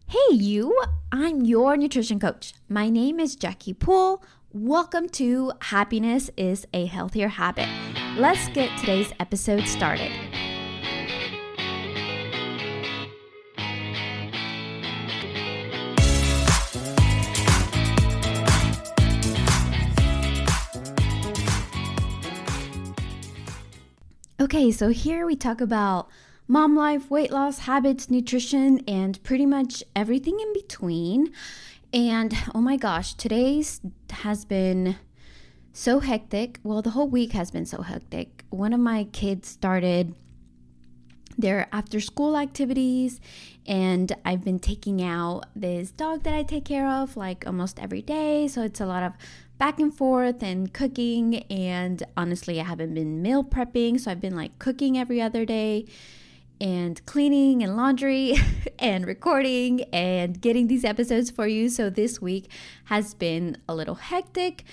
Hey, you! I'm your nutrition coach. My name is Jackie Poole. Welcome to Happiness is a Healthier Habit. Let's get today's episode started. Okay, so here we talk about mom life, weight loss, habits, nutrition, and pretty much everything in between. And oh my gosh, today's has been so hectic. Well, the whole week has been so hectic. One of my kids started their after school activities, and I've been taking out this dog that I take care of like almost every day. So it's a lot of back and forth and cooking. And honestly, I haven't been meal prepping. So I've been like cooking every other day and cleaning and laundry and recording and getting these episodes for you. So this week has been a little hectic,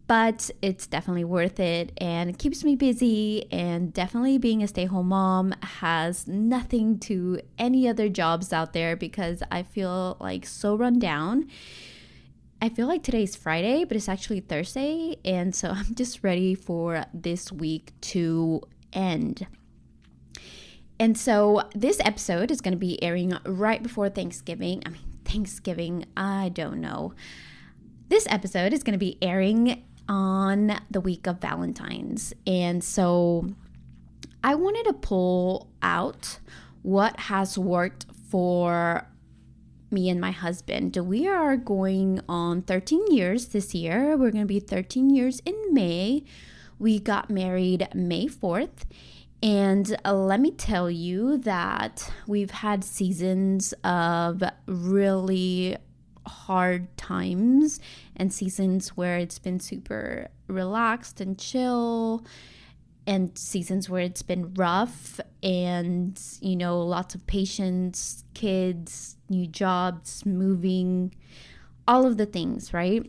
but it's definitely worth it and it keeps me busy. And definitely being a stay-at-home mom has nothing to any other jobs out there because I feel like so run down. I feel like today's Friday, but it's actually Thursday. And so I'm just ready for this week to end. And so this episode is going to be airing right before Thanksgiving. I don't know. This episode is going to be airing on the week of Valentine's. And so I wanted to pull out what has worked for me and my husband. We are going on 13 years this year. We're going to be 13 years in May. We got married May 4th. And let me tell you that we've had seasons of really hard times and seasons where it's been super relaxed and chill and seasons where it's been rough and, lots of patience, kids, new jobs, moving, all of the things, right?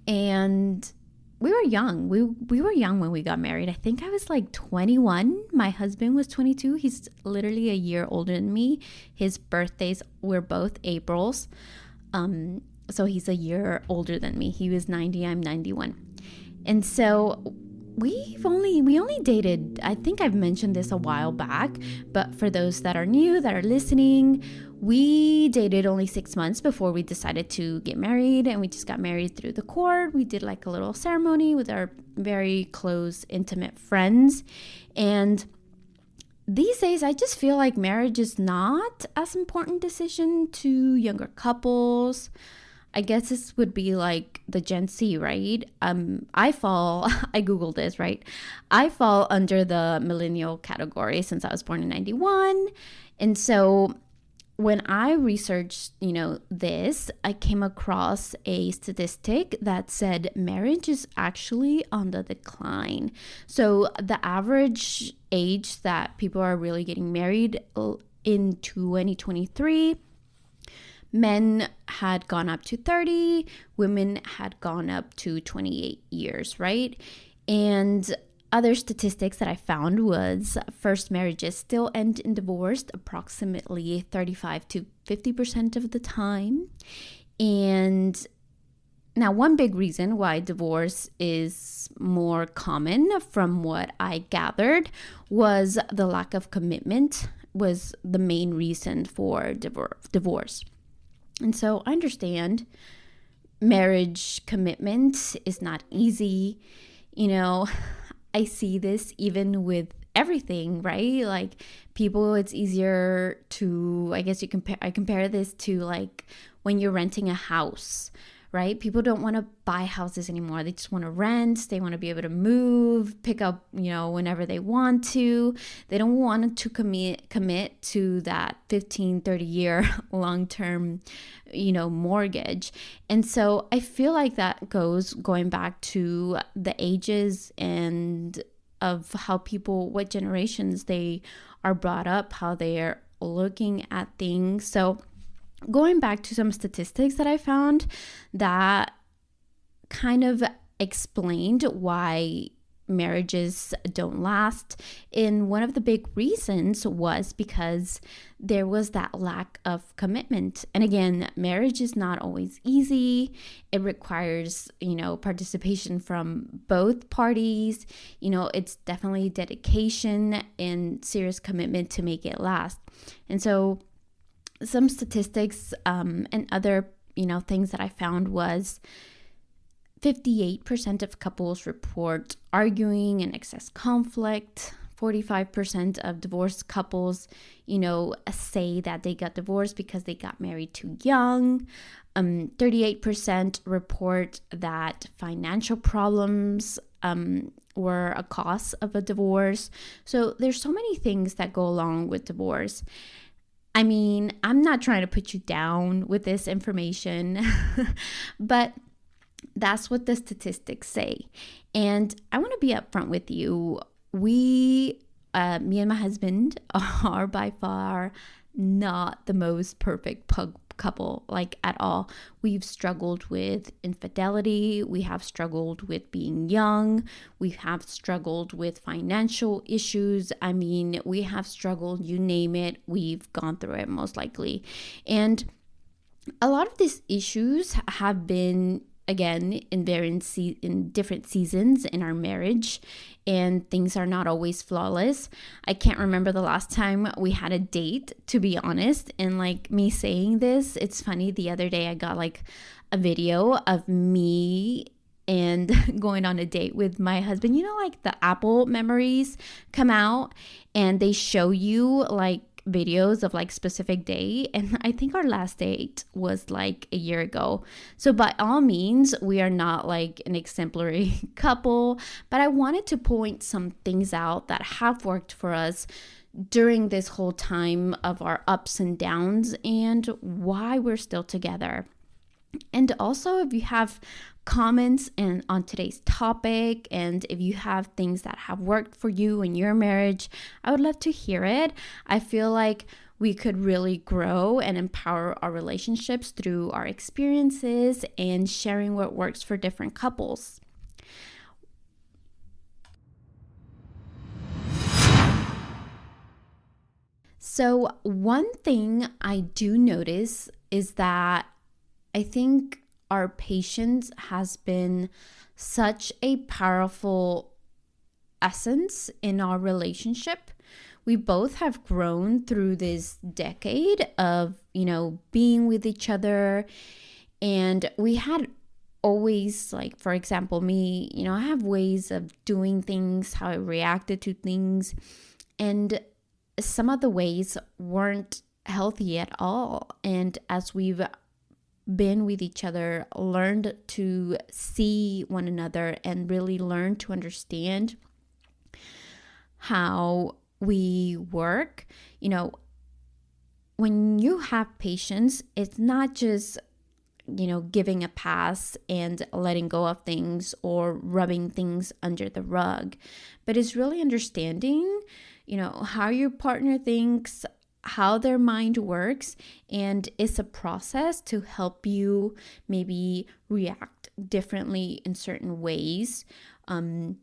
And we were young. We were young when we got married. I think I was like 21. My husband was 22. He's literally a year older than me. His birthdays were both Aprils. So he's a year older than me. He was 90, I'm 91. And so we only dated, I think I've mentioned this a while back, but for those that are new, that are listening, we dated only 6 months before we decided to get married, and we just got married through the court. We did like a little ceremony with our very close, intimate friends. And these days, I just feel like marriage is not as important decision to younger couples. I guess this would be like the Gen Z, right? I Googled this, right? I fall under the millennial category since I was born in 91. And so when I researched, this, I came across a statistic that said marriage is actually on the decline. So the average age that people are really getting married in 2023, men had gone up to 30, women had gone up to 28 years, right? And other statistics that I found was first marriages still end in divorce approximately 35 to 50% of the time. And now one big reason why divorce is more common from what I gathered was the lack of commitment was the main reason for divorce. And so I understand marriage commitment is not easy. I see this even with everything, right? Like people, it's easier to, I guess I compare this to like when you're renting a house, right? People don't want to buy houses anymore. They just want to rent. They want to be able to move, pick up, whenever they want to. They don't want to commit to that 15, 30 year long-term, mortgage. And so I feel like that going back to the ages and of how people, what generations they are brought up, how they are looking at things. So going back to some statistics that I found that kind of explained why marriages don't last. And one of the big reasons was because there was that lack of commitment. And again, marriage is not always easy. It requires, participation from both parties. It's definitely dedication and serious commitment to make it last. And so some statistics and other, things that I found was 58% of couples report arguing and excess conflict. 45% of divorced couples, say that they got divorced because they got married too young. 38% report that financial problems were a cause of a divorce. So there's so many things that go along with divorce. I mean, I'm not trying to put you down with this information, but that's what the statistics say. And I want to be upfront with you. Me and my husband are by far not the most perfect couple, like at all. We've struggled with infidelity. We have struggled with being young. We have struggled with financial issues. I mean, we have struggled, you name it. We've gone through it most likely. And a lot of these issues have been, again, in different seasons in our marriage, and things are not always flawless. I can't remember the last time we had a date, to be honest. And like me saying this, it's funny. The other day I got like a video of me and going on a date with my husband. Like the Apple memories come out and they show you like videos of like specific day, and I think our last date was like a year ago. So by all means, we are not like an exemplary couple, but I wanted to point some things out that have worked for us during this whole time of our ups and downs and why we're still together. And also, if you have comments on today's topic, and if you have things that have worked for you in your marriage, I would love to hear it. I feel like we could really grow and empower our relationships through our experiences and sharing what works for different couples. So one thing I do notice is that I think our patience has been such a powerful essence in our relationship. We both have grown through this decade of, being with each other. And we had always, like, for example, me, I have ways of doing things, how I reacted to things. And some of the ways weren't healthy at all. And as we've been with each other, learned to see one another and really learn to understand how we work. When you have patience, it's not just, giving a pass and letting go of things or rubbing things under the rug, but it's really understanding, how your partner thinks, how their mind works, and it's a process to help you maybe react differently in certain ways on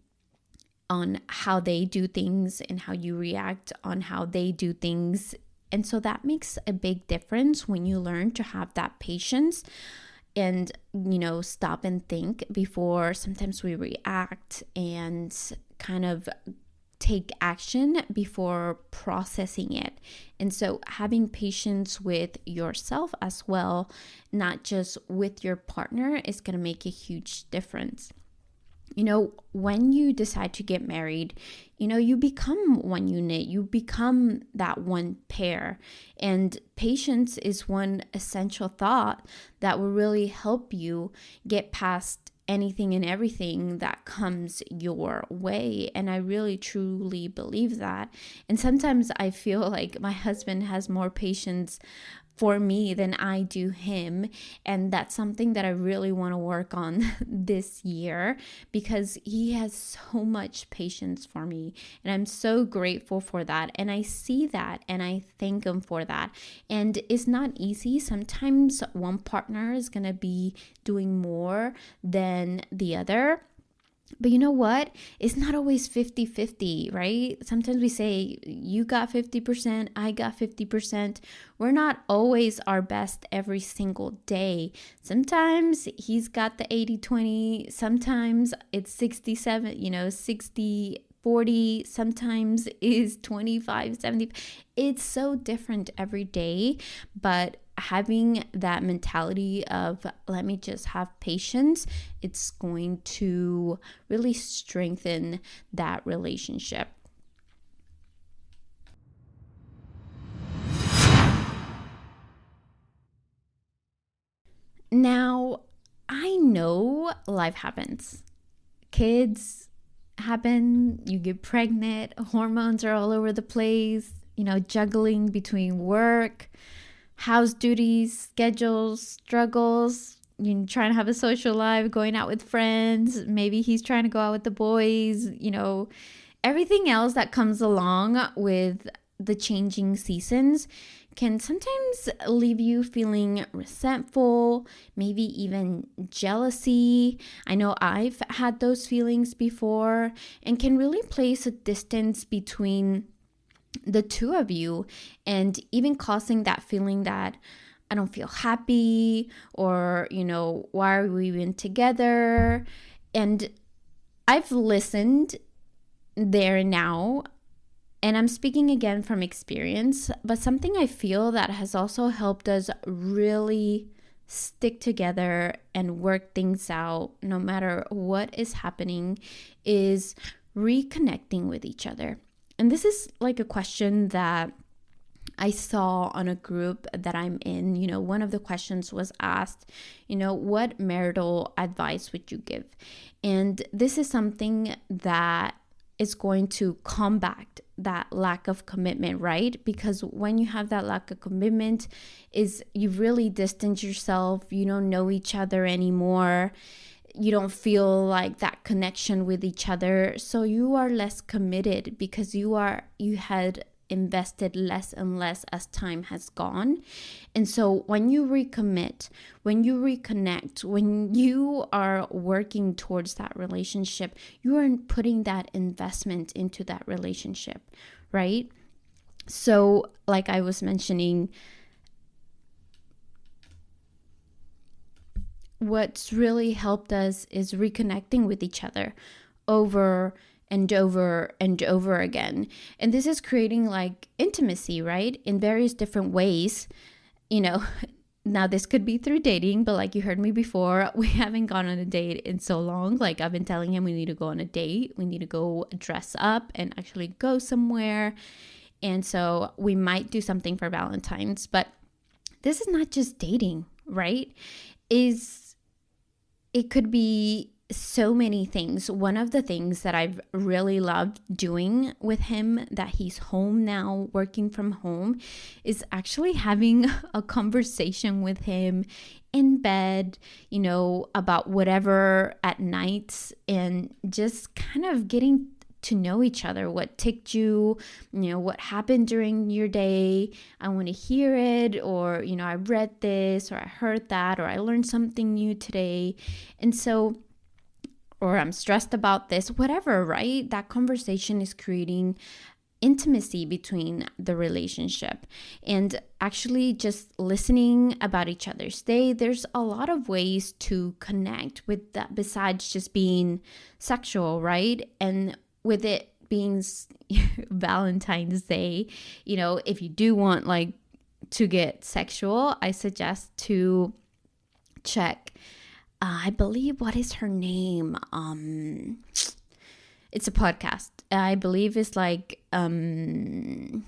how they do things and how you react on how they do things. And so that makes a big difference when you learn to have that patience and, stop and think before sometimes we react and kind of take action before processing it. And so having patience with yourself as well, not just with your partner, is going to make a huge difference. When you decide to get married, you become one unit, you become that one pair. And patience is one essential thought that will really help you get past anything and everything that comes your way. And I really truly believe that. And sometimes I feel like my husband has more patience for me than I do him. And that's something that I really want to work on this year, because he has so much patience for me. And I'm so grateful for that. And I see that and I thank him for that. And it's not easy. Sometimes one partner is going to be doing more than the other. But you know what? It's not always 50-50, right? Sometimes we say, you got 50%, I got 50%. We're not always our best every single day. Sometimes he's got the 80-20. Sometimes it's 67, 60-40. Sometimes is 25-70. It's so different every day. But having that mentality of, let me just have patience, it's going to really strengthen that relationship. Now, I know life happens. Kids happen, you get pregnant, hormones are all over the place, juggling between work, house duties, schedules, struggles, trying to have a social life, going out with friends. Maybe he's trying to go out with the boys, everything else that comes along with the changing seasons can sometimes leave you feeling resentful, maybe even jealousy. I know I've had those feelings before, and can really place a distance between the two of you, and even causing that feeling that I don't feel happy, or, why are we even together? And I've listened there and now, and I'm speaking again from experience, but something I feel that has also helped us really stick together and work things out no matter what is happening is reconnecting with each other. And this is like a question that I saw on a group that I'm in. One of the questions was asked, what marital advice would you give? And this is something that is going to combat that lack of commitment, right? Because when you have that lack of commitment, is you really distance yourself, you don't know each other anymore, you don't feel like that connection with each other, so you are less committed because you had invested less and less as time has gone. And so when you recommit, when you reconnect, when you are working towards that relationship, you are putting that investment into that relationship, right? So like I was mentioning, what's really helped us is reconnecting with each other over and over and over again. And this is creating like intimacy, right? In various different ways. Now this could be through dating, but like you heard me before, we haven't gone on a date in so long. Like I've been telling him we need to go on a date. We need to go dress up and actually go somewhere. And so we might do something for Valentine's, but this is not just dating, right? It could be so many things. One of the things that I've really loved doing with him, that he's home now, working from home, is actually having a conversation with him in bed, about whatever at night, and just kind of getting to know each other. What ticked you, what happened during your day. I want to hear it, or, I read this, or I heard that, or I learned something new today. And so, or I'm stressed about this, whatever, right? That conversation is creating intimacy between the relationship, and actually just listening about each other's day. There's a lot of ways to connect with that besides just being sexual, right? And with it being Valentine's Day, if you do want like to get sexual, I suggest to check, I believe, what is her name? It's a podcast. I believe it's like Emily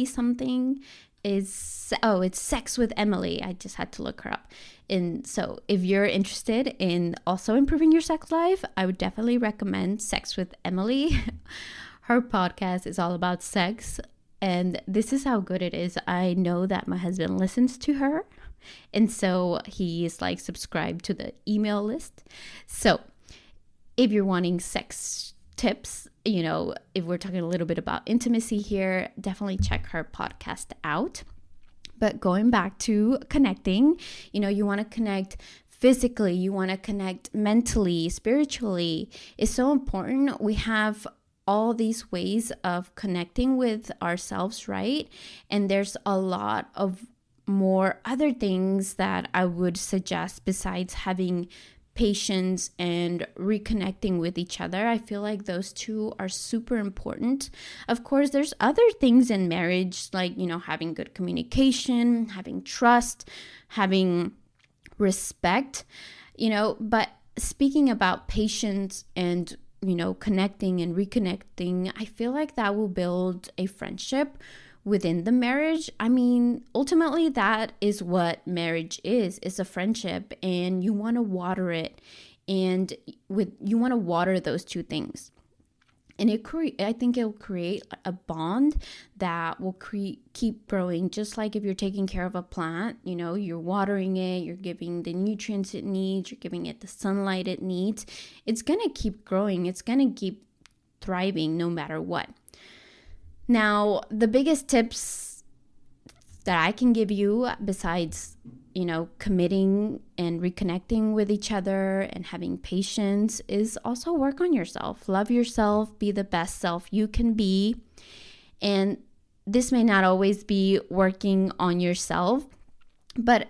something. It's Sex with Emily. I just had to look her up. And so if you're interested in also improving your sex life, I would definitely recommend Sex with Emily. Her podcast is all about sex, and this is how good it is. I know that my husband listens to her, and so he is like subscribed to the email list. So if you're wanting sex tips, if we're talking a little bit about intimacy here, definitely check her podcast out. But going back to connecting, you want to connect physically, you want to connect mentally, spiritually. It's so important. We have all these ways of connecting with ourselves, right? And there's a lot of more other things that I would suggest besides having patience and reconnecting with each other. I feel like those two are super important. Of course, there's other things in marriage, like, having good communication, having trust, having respect, but speaking about patience and connecting and reconnecting, I feel like that will build a friendship within the marriage. I mean, ultimately, that is what marriage is. It's a friendship, and you want to water it, and you want to water those two things. And I think it'll create a bond that will keep growing. Just like if you're taking care of a plant, you're watering it, you're giving the nutrients it needs, you're giving it the sunlight it needs. It's going to keep growing. It's going to keep thriving no matter what. Now, the biggest tips that I can give you, besides committing and reconnecting with each other and having patience, is also work on yourself. Love yourself, be the best self you can be. And this may not always be working on yourself, but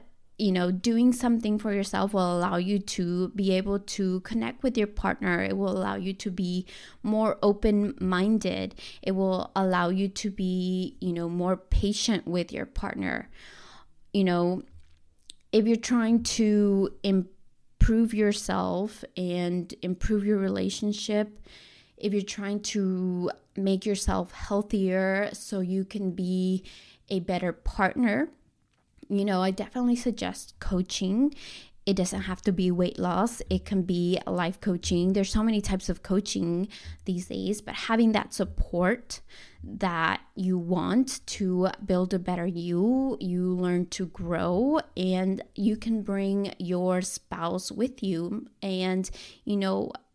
doing something for yourself will allow you to be able to connect with your partner. It will allow you to be more open-minded. It will allow you to be, more patient with your partner. If you're trying to improve yourself and improve your relationship, if you're trying to make yourself healthier so you can be a better partner, I definitely suggest coaching. It doesn't have to be weight loss. It can be life coaching. There's so many types of coaching these days, but having that support that you want to build a better you learn to grow, and you can bring your spouse with you, and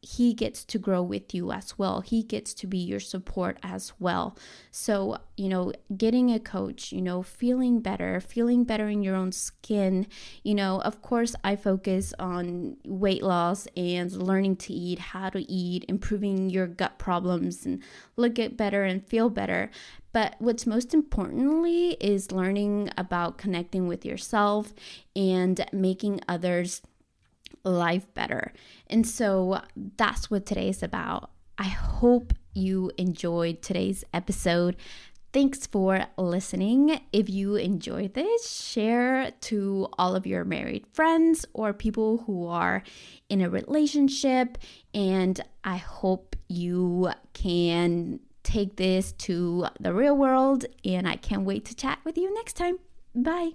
he gets to grow with you as well. He gets to be your support as well. So, getting a coach, feeling better in your own skin. Of course, I focus on weight loss and learning to eat, how to eat, improving your gut problems and look at better and feel better. But what's most importantly is learning about connecting with yourself and making others' life better. And so that's what today is about. I hope you enjoyed today's episode. Thanks for listening. If you enjoyed this, share to all of your married friends or people who are in a relationship. And I hope you can take this to the real world. And I can't wait to chat with you next time. Bye.